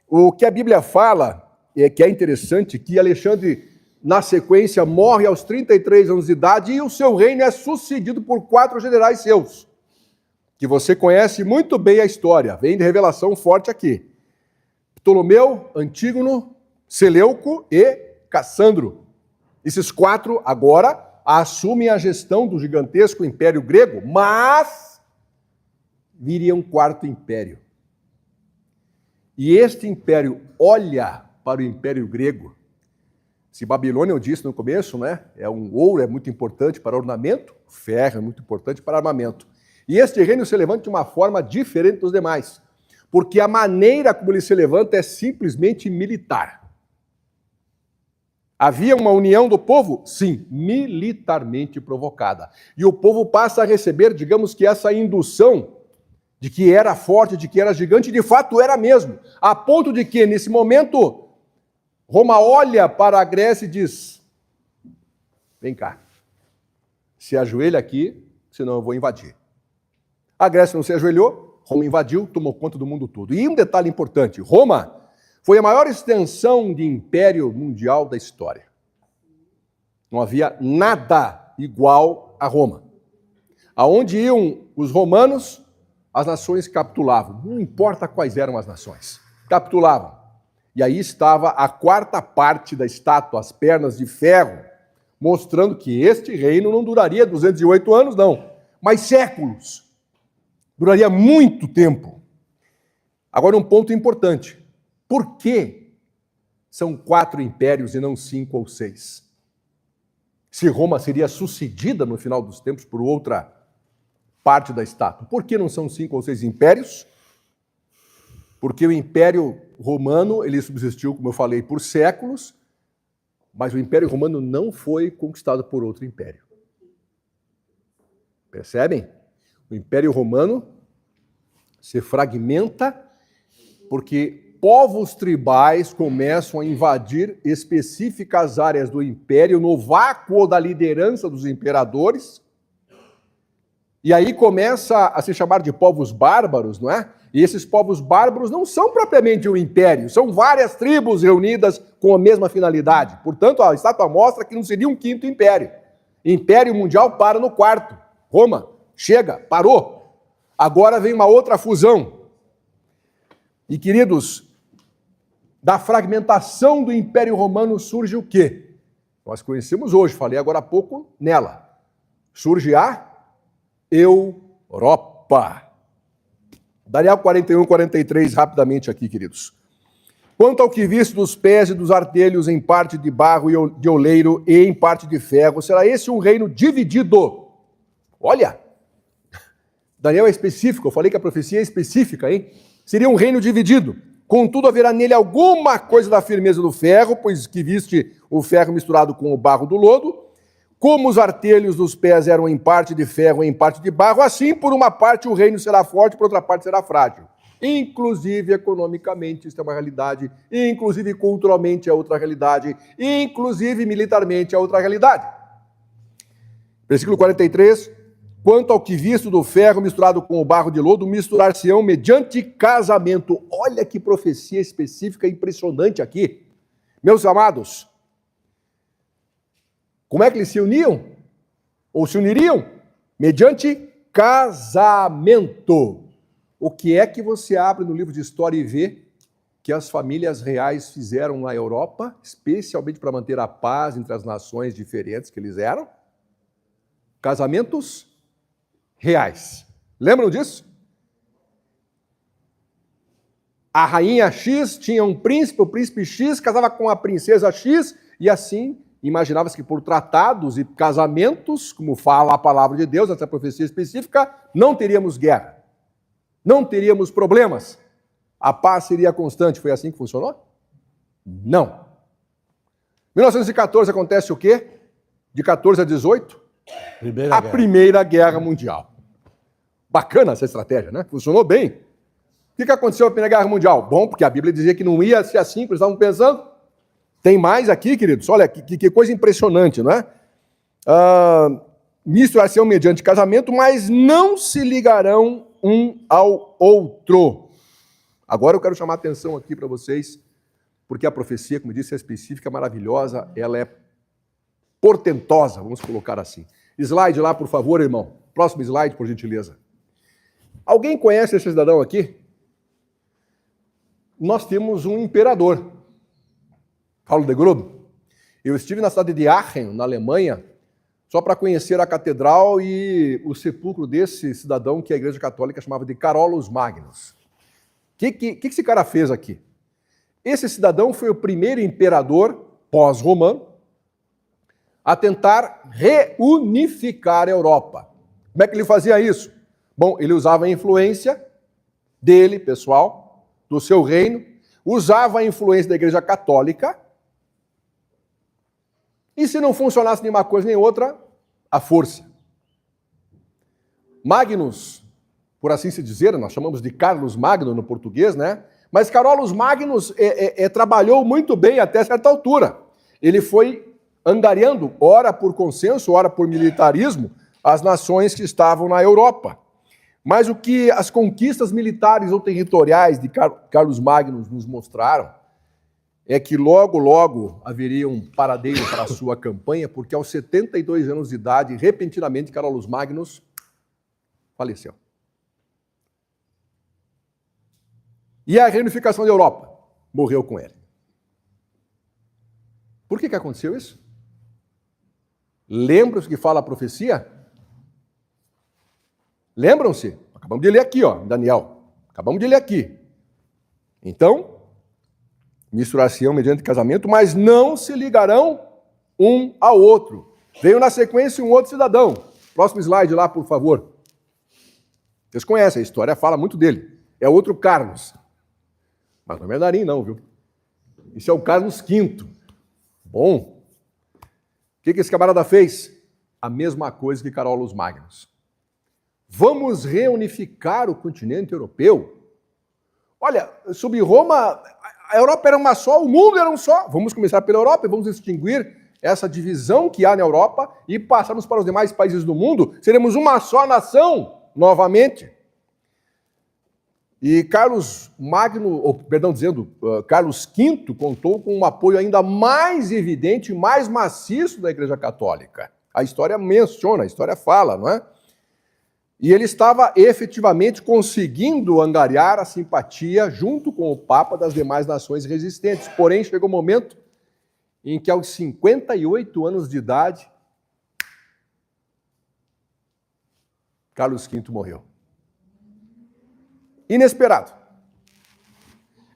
O que a Bíblia fala, que é interessante, que Alexandre, na sequência, morre aos 33 anos de idade e o seu reino é sucedido por 4 generais seus, que você conhece muito bem a história, vem de revelação forte aqui. Ptolomeu, Antígono, Seleuco e Cassandro. Esses 4 agora assumem a gestão do gigantesco Império Grego, mas viria um 4º império. E este império olha para o Império Grego. Se Babilônia, eu disse no começo, né, o ouro é muito importante para ornamento, o ferro é muito importante para armamento. E este reino se levanta de uma forma diferente dos demais, porque a maneira como ele se levanta é simplesmente militar. Havia uma união do povo? Sim, militarmente provocada. E o povo passa a receber, digamos que essa indução de que era forte, de que era gigante, e de fato era mesmo. A ponto de que, nesse momento, Roma olha para a Grécia e diz: vem cá, se ajoelha aqui, senão eu vou invadir. A Grécia não se ajoelhou, Roma invadiu, tomou conta do mundo todo. E um detalhe importante, Roma foi a maior extensão de império mundial da história. Não havia nada igual a Roma. Aonde iam os romanos, as nações capitulavam. Não importa quais eram as nações, capitulavam. E aí estava a 4ª parte da estátua, as pernas de ferro, mostrando que este reino não duraria 208 anos, não, mas séculos. Duraria muito tempo. Agora, um ponto importante. Por que são 4 impérios e não 5 ou 6? Se Roma seria sucedida no final dos tempos por outra parte da estátua. Por que não são 5 ou 6 impérios? Porque o Império Romano, ele subsistiu, como eu falei, por séculos, mas o Império Romano não foi conquistado por outro império. Percebem? O Império Romano se fragmenta porque povos tribais começam a invadir específicas áreas do império no vácuo da liderança dos imperadores. E aí começa a se chamar de povos bárbaros, não é? E esses povos bárbaros não são propriamente um império, são várias tribos reunidas com a mesma finalidade. Portanto, a estátua mostra que não seria um 5º império. Império mundial para no 4º. Roma, chega, parou. Agora vem uma outra fusão. E, queridos, da fragmentação do Império Romano surge o quê? Nós conhecemos hoje, falei agora há pouco nela. Surge a Europa. Daniel 41, 43, rapidamente aqui, queridos. Quanto ao que viste dos pés e dos artelhos em parte de barro e de oleiro e em parte de ferro, será esse um reino dividido. Olha, Daniel é específico, eu falei que a profecia é específica, hein? Seria um reino dividido. Contudo, haverá nele alguma coisa da firmeza do ferro, pois que viste o ferro misturado com o barro do lodo. Como os artelhos dos pés eram em parte de ferro e em parte de barro, assim, por uma parte o reino será forte, por outra parte será frágil. Inclusive, economicamente, isso é uma realidade. Inclusive, culturalmente, é outra realidade. Inclusive, militarmente, é outra realidade. Versículo 43. Quanto ao que visto do ferro misturado com o barro de lodo, misturar-se-ão mediante casamento. Olha que profecia específica impressionante aqui. Meus amados, como é que eles se uniam? Ou se uniriam? Mediante casamento. O que é que você abre no livro de história e vê que as famílias reais fizeram na Europa, especialmente para manter a paz entre as nações diferentes que eles eram? Casamentos reais. Lembram disso? A rainha X tinha um príncipe, o príncipe X casava com a princesa X, e assim imaginava-se que por tratados e casamentos, como fala a palavra de Deus, essa profecia específica, não teríamos guerra, não teríamos problemas, a paz seria constante. Foi assim que funcionou? Não. 1914 acontece o quê? De 14 a 18? Primeira Guerra Mundial. Bacana essa estratégia, né? Funcionou bem. O que aconteceu na Primeira Guerra Mundial? Bom, porque a Bíblia dizia que não ia ser assim, que eles estavam pensando. Tem mais aqui, queridos? Olha, que coisa impressionante, não é? Misturar-se-ão mediante casamento, mas não se ligarão um ao outro. Agora eu quero chamar a atenção aqui para vocês, porque a profecia, como disse, é específica, maravilhosa, ela é portentosa, vamos colocar assim. Slide lá, por favor, irmão. Próximo slide, por gentileza. Alguém conhece esse cidadão aqui? nós temos um imperador, Paulo de Globo. Eu estive na cidade de Aachen, na Alemanha, só para conhecer a catedral e o sepulcro desse cidadão que a Igreja Católica chamava de Carolus Magnus. O que esse cara fez aqui? Esse cidadão foi o primeiro imperador pós-romano a tentar reunificar a Europa. Como é que ele fazia isso? Bom, ele usava a influência dele, pessoal, do seu reino, usava a influência da Igreja Católica, e se não funcionasse nenhuma coisa nem outra, a força. Magnus, por assim se dizer, nós chamamos de Carlos Magno no português, né? Mas Carolus Magnus trabalhou muito bem até certa altura. Ele foi angariando, ora por consenso, ora por militarismo, as nações que estavam na Europa. Mas o que as conquistas militares ou territoriais de Carlos Magnus nos mostraram é que logo, logo haveria um paradeiro para a sua campanha, porque aos 72 anos de idade, repentinamente, Carolus Magnus faleceu. E a reunificação da Europa morreu com ele. Por que aconteceu isso? Lembram-se que fala a profecia? Lembram-se? Acabamos de ler aqui, ó, Daniel. Acabamos de ler aqui. Então, misturar-se-ão mediante casamento, mas não se ligarão um ao outro. Veio na sequência um outro cidadão. Próximo slide lá, por favor. Vocês conhecem a história, fala muito dele. É outro Carlos. Mas não é Darim, não, viu? Isso é o Carlos V. Bom. O que esse camarada fez? A mesma coisa que Carolus Magnus. Vamos reunificar o continente europeu? Olha, sob Roma, a Europa era uma só, o mundo era um só. Vamos começar pela Europa e vamos extinguir essa divisão que há na Europa e passarmos para os demais países do mundo. Seremos uma só nação novamente. E Carlos V contou com um apoio ainda mais evidente, mais maciço da Igreja Católica. A história menciona, a história fala, não é? E ele estava efetivamente conseguindo angariar a simpatia junto com o Papa das demais nações resistentes. Porém, chegou o momento em que, aos 58 anos de idade, Carlos V morreu. Inesperado.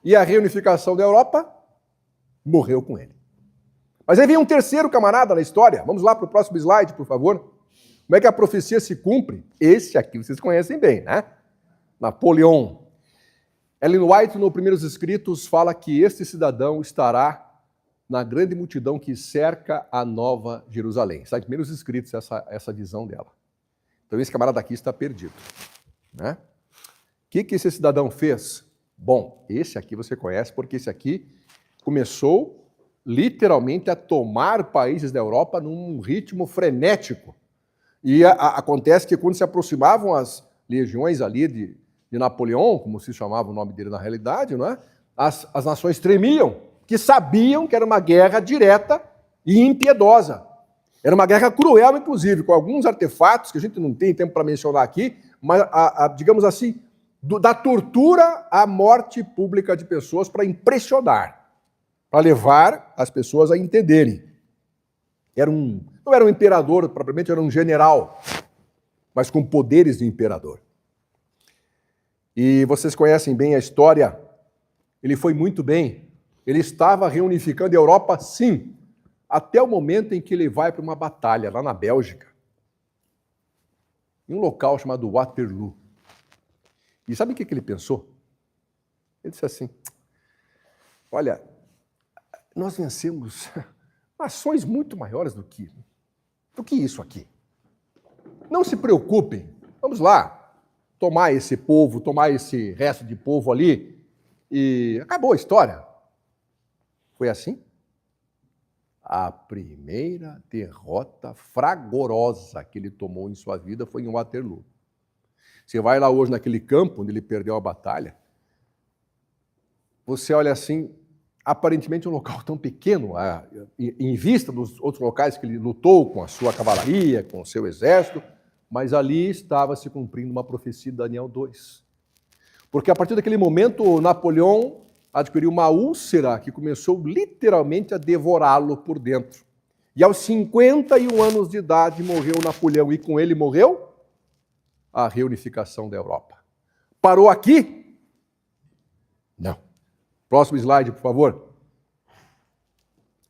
E a reunificação da Europa morreu com ele. Mas aí vem um terceiro camarada na história. Vamos lá para o próximo slide, por favor. Como é que a profecia se cumpre? Esse aqui vocês conhecem bem, né? Napoleão. Ellen White, nos primeiros escritos, fala que este cidadão estará na grande multidão que cerca a Nova Jerusalém. Está em primeiros escritos essa visão dela. Então esse camarada aqui está perdido, né? O que esse cidadão fez? Bom, esse aqui você conhece, porque esse aqui começou literalmente a tomar países da Europa num ritmo frenético. E acontece que quando se aproximavam as legiões ali de Napoleão, como se chamava o nome dele na realidade, não é? As nações tremiam, que sabiam que era uma guerra direta e impiedosa. Era uma guerra cruel, inclusive, com alguns artefatos que a gente não tem tempo para mencionar aqui, mas, digamos assim, da tortura à morte pública de pessoas para impressionar, para levar as pessoas a entenderem. Não era um imperador, propriamente era um general, mas com poderes de imperador. E vocês conhecem bem a história, ele foi muito bem, ele estava reunificando a Europa, sim, até o momento em que ele vai para uma batalha lá na Bélgica, em um local chamado Waterloo. E sabe o que ele pensou? Ele disse assim, olha, nós vencemos nações muito maiores do que isso aqui. Não se preocupem, vamos lá, tomar esse povo, tomar esse resto de povo ali e acabou a história. Foi assim? A primeira derrota fragorosa que ele tomou em sua vida foi em Waterloo. Você vai lá hoje naquele campo onde ele perdeu a batalha, você olha assim, aparentemente um local tão pequeno, em vista dos outros locais que ele lutou com a sua cavalaria, com o seu exército, mas ali estava se cumprindo uma profecia de Daniel 2. Porque a partir daquele momento, Napoleão adquiriu uma úlcera que começou literalmente a devorá-lo por dentro. E aos 51 anos de idade morreu Napoleão, e com ele morreu a reunificação da Europa. Parou aqui? Não. Próximo slide, por favor.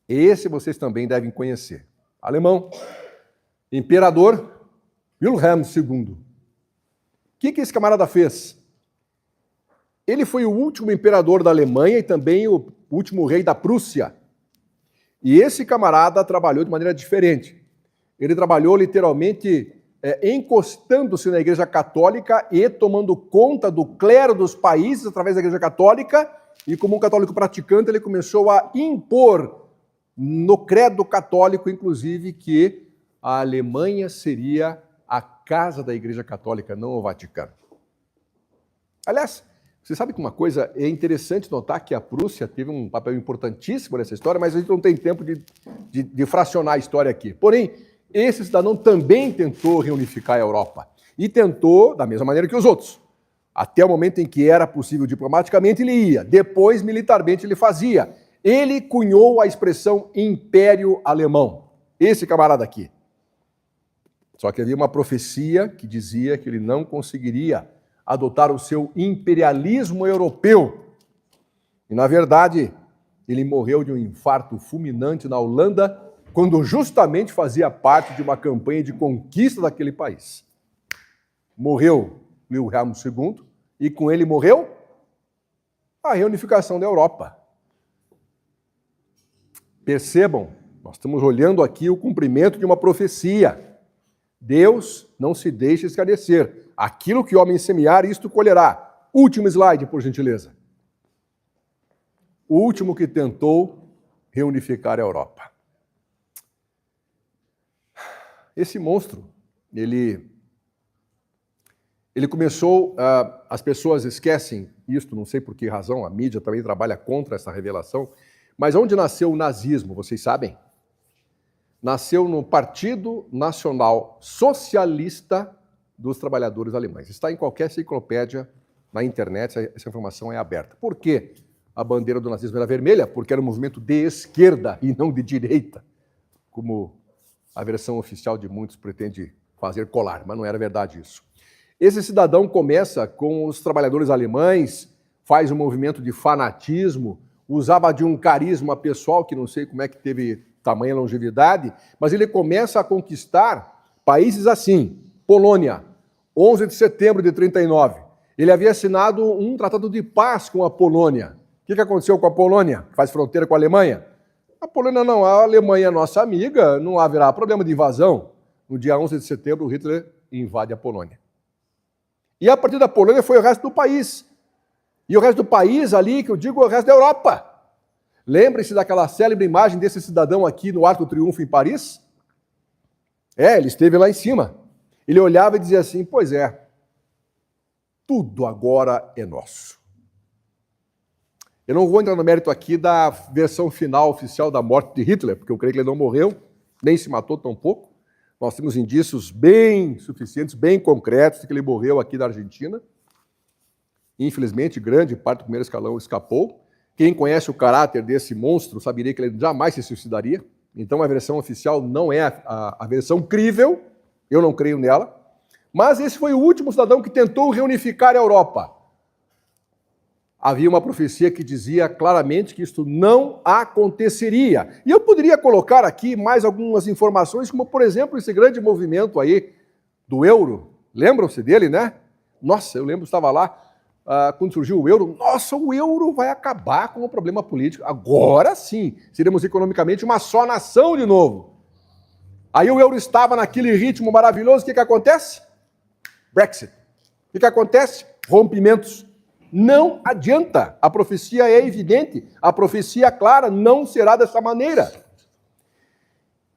Esse vocês também devem conhecer. Alemão, Imperador Wilhelm II. O que esse camarada fez? Ele foi o último imperador da Alemanha e também o último rei da Prússia. E esse camarada trabalhou de maneira diferente. Ele trabalhou literalmente encostando-se na Igreja Católica e tomando conta do clero dos países através da Igreja Católica. E como um católico praticante, ele começou a impor no credo católico, inclusive, que a Alemanha seria a casa da Igreja Católica, não o Vaticano. Aliás, você sabe que uma coisa é interessante notar que a Prússia teve um papel importantíssimo nessa história, mas a gente não tem tempo de fracionar a história aqui. Porém, esse cidadão também tentou reunificar a Europa. E tentou da mesma maneira que os outros. Até o momento em que era possível diplomaticamente, ele ia. Depois, militarmente, ele fazia. Ele cunhou a expressão Império Alemão. Esse camarada aqui. Só que havia uma profecia que dizia que ele não conseguiria adotar o seu imperialismo europeu. E, na verdade, ele morreu de um infarto fulminante na Holanda, quando justamente fazia parte de uma campanha de conquista daquele país. Morreu Wilhelm II e com ele morreu a reunificação da Europa. Percebam, nós estamos olhando aqui o cumprimento de uma profecia. Deus não se deixa esclarecer. Aquilo que o homem semear, isto colherá. Último slide, por gentileza. O último que tentou reunificar a Europa. Esse monstro, ele começou, as pessoas esquecem isto, não sei por que razão, a mídia também trabalha contra essa revelação, mas onde nasceu o nazismo, vocês sabem? Nasceu no Partido Nacional Socialista dos Trabalhadores Alemães. Está em qualquer enciclopédia na internet, essa informação é aberta. Por que a bandeira do nazismo era vermelha? Porque era um movimento de esquerda e não de direita, como a versão oficial de muitos pretende fazer colar, mas não era verdade isso. Esse cidadão começa com os trabalhadores alemães, faz um movimento de fanatismo, usava de um carisma pessoal, que não sei como é que teve tamanha longevidade, mas ele começa a conquistar países assim. Polônia, 11 de setembro de 39. Ele havia assinado um tratado de paz com a Polônia. O que aconteceu com a Polônia, que faz fronteira com a Alemanha? A Polônia não, a Alemanha é nossa amiga, não haverá problema de invasão. No dia 11 de setembro, Hitler invade a Polônia. E a partir da Polônia foi o resto do país. E o resto do país ali, que eu digo, é o resto da Europa. Lembre-se daquela célebre imagem desse cidadão aqui no Arco do Triunfo em Paris? Ele esteve lá em cima. Ele olhava e dizia assim, pois é, tudo agora é nosso. Eu não vou entrar no mérito aqui da versão final oficial da morte de Hitler, porque eu creio que ele não morreu, nem se matou tampouco. Nós temos indícios bem suficientes, bem concretos, de que ele morreu aqui na Argentina. Infelizmente, grande parte do primeiro escalão escapou. Quem conhece o caráter desse monstro saberia que ele jamais se suicidaria. Então, a versão oficial não é a versão crível, eu não creio nela. Mas esse foi o último cidadão que tentou reunificar a Europa. Havia uma profecia que dizia claramente que isto não aconteceria. E eu poderia colocar aqui mais algumas informações, como, por exemplo, esse grande movimento aí do euro. Lembram-se dele, né? Nossa, eu lembro, estava lá, quando surgiu o euro. Nossa, o euro vai acabar com o problema político. Agora sim, seremos economicamente uma só nação de novo. Aí o euro estava naquele ritmo maravilhoso, o que acontece? Brexit. O que acontece? Rompimentos. Não adianta, a profecia é evidente, a profecia clara, não será dessa maneira.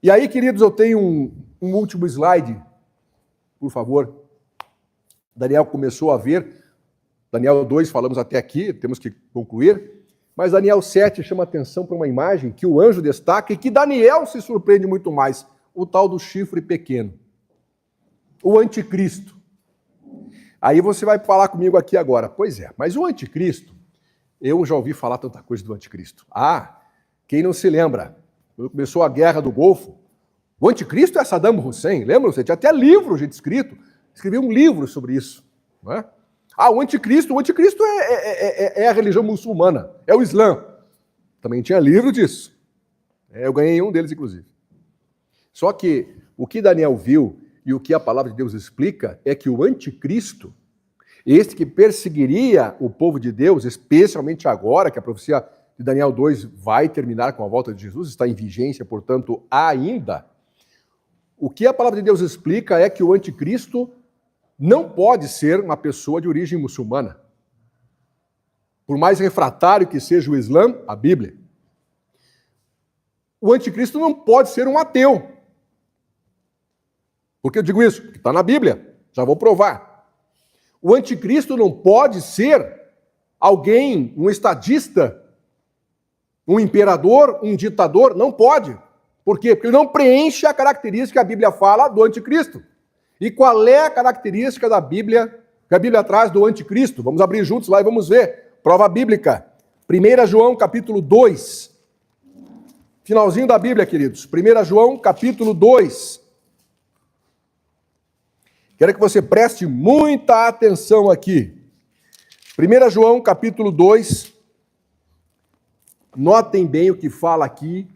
E aí, queridos, eu tenho um último slide, por favor. Daniel começou a ver, Daniel 2 falamos até aqui, temos que concluir, mas Daniel 7 chama atenção para uma imagem que o anjo destaca e que Daniel se surpreende muito mais, o tal do chifre pequeno, o anticristo. Aí você vai falar comigo aqui agora, pois é, mas o anticristo Eu já ouvi falar tanta coisa do anticristo. Quem não se lembra? Quando começou a Guerra do Golfo, o anticristo é Saddam Hussein, lembra? Você tinha até livro, gente, escrito. Escreveu um livro sobre isso. Não é? O anticristo é a religião muçulmana, é o Islã. Também tinha livro disso. Eu ganhei um deles, inclusive. Só que o que Daniel viu e o que a palavra de Deus explica é que o anticristo, este que perseguiria o povo de Deus, especialmente agora que a profecia de Daniel 2 vai terminar com a volta de Jesus, está em vigência, portanto, ainda. O que a palavra de Deus explica é que o anticristo não pode ser uma pessoa de origem muçulmana. Por mais refratário que seja o Islã, a Bíblia. O anticristo não pode ser um ateu. Por que eu digo isso? Porque está na Bíblia. Já vou provar. O anticristo não pode ser alguém, um estadista, um imperador, um ditador. Não pode. Por quê? Porque ele não preenche a característica que a Bíblia fala do anticristo. E qual é a característica da Bíblia, que a Bíblia traz do anticristo? Vamos abrir juntos lá e vamos ver. Prova bíblica. 1 João, capítulo 2. Finalzinho da Bíblia, queridos. 1 João, capítulo 2. Quero que você preste muita atenção aqui. 1 João, capítulo 2. Notem bem o que fala aqui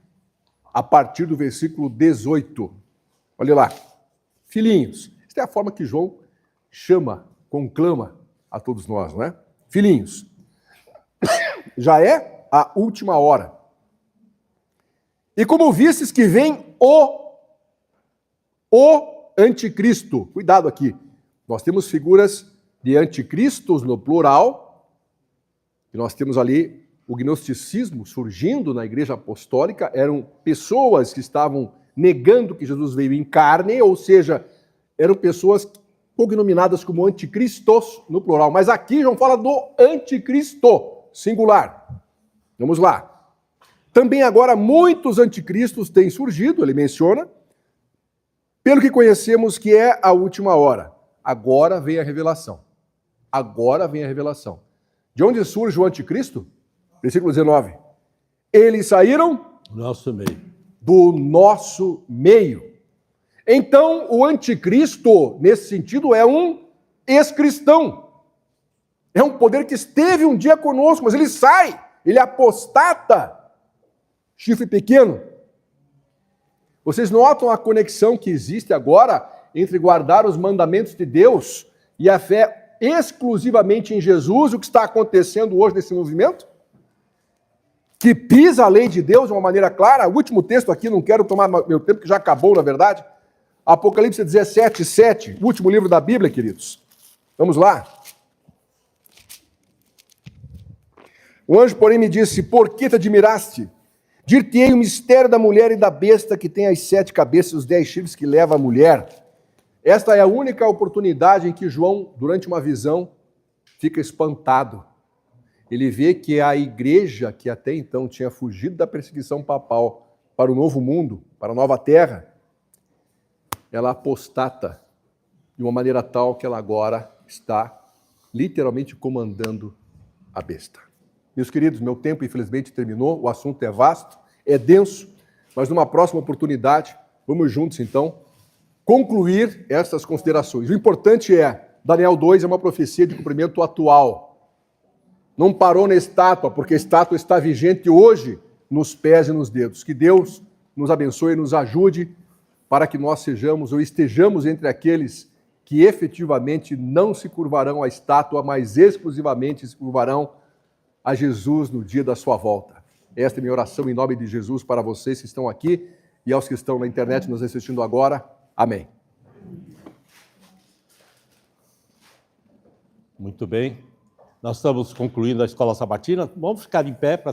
a partir do versículo 18. Olha lá. Filhinhos. Esta é a forma que João chama, conclama a todos nós, não é? Filhinhos. Já é a última hora. E como vistes que vem o anticristo. Cuidado aqui. Nós temos figuras de anticristos no plural. E nós temos ali o gnosticismo surgindo na igreja apostólica. Eram pessoas que estavam negando que Jesus veio em carne, ou seja, eram pessoas cognominadas como anticristos no plural. Mas aqui João fala do anticristo, singular. Vamos lá. Também agora muitos anticristos têm surgido, ele menciona, pelo que conhecemos que é a última hora. Agora vem a revelação. Agora vem a revelação. De onde surge o anticristo? Versículo 19. Eles saíram Nosso meio. do nosso meio. Então, o anticristo, nesse sentido, é um ex-cristão. É um poder que esteve um dia conosco, mas ele sai, ele apostata. Chifre pequeno. Vocês notam a conexão que existe agora entre guardar os mandamentos de Deus e a fé exclusivamente em Jesus, o que está acontecendo hoje nesse movimento? Que pisa a lei de Deus de uma maneira clara. O último texto aqui, não quero tomar meu tempo, que já acabou, na verdade. Apocalipse 17, 7, o último livro da Bíblia, queridos. Vamos lá. O anjo, porém, me disse: por que te admiraste? Dir-te-ei o mistério da mulher e da besta que tem as 7 cabeças e os 10 chifres que leva a mulher. Esta é a única oportunidade em que João, durante uma visão, fica espantado. Ele vê que a igreja, que até então tinha fugido da perseguição papal para o novo mundo, para a nova terra, ela apostata de uma maneira tal que ela agora está literalmente comandando a besta. Meus queridos, meu tempo infelizmente terminou, o assunto é vasto, é denso, mas numa próxima oportunidade, vamos juntos então concluir essas considerações. O importante é, Daniel 2 é uma profecia de cumprimento atual. Não parou na estátua, porque a estátua está vigente hoje nos pés e nos dedos. Que Deus nos abençoe e nos ajude para que nós sejamos ou estejamos entre aqueles que efetivamente não se curvarão à estátua, mas exclusivamente se curvarão a Jesus no dia da sua volta. Esta é minha oração em nome de Jesus para vocês que estão aqui e aos que estão na internet nos assistindo agora. Amém. Muito bem. Nós estamos concluindo a Escola Sabatina. Vamos ficar em pé para ter